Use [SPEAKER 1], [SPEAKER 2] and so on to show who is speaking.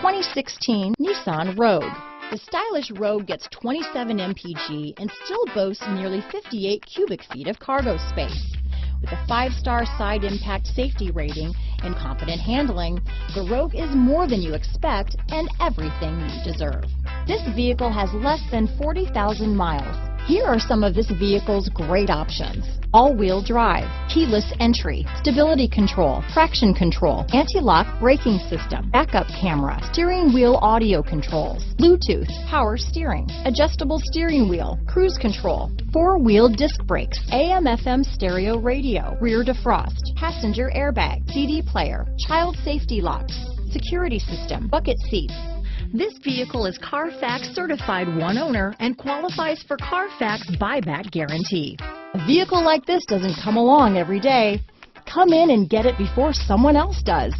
[SPEAKER 1] 2016 Nissan Rogue. The stylish Rogue gets 27 mpg and still boasts nearly 58 cubic feet of cargo space. With a 5-star side impact safety rating and confident handling, the Rogue is more than you expect and everything you deserve. This vehicle has less than 40,000 miles. Here are some of this vehicle's great options: all-wheel drive, keyless entry, stability control, traction control, anti-lock braking system, backup camera, steering wheel audio controls, Bluetooth, power steering, adjustable steering wheel, cruise control, 4-wheel disc brakes, AM/FM stereo radio, rear defrost, passenger airbag, CD player, child safety locks, security system, bucket seats. This vehicle is Carfax certified one owner and qualifies for Carfax buyback guarantee. A vehicle like this doesn't come along every day. Come in and get it before someone else does.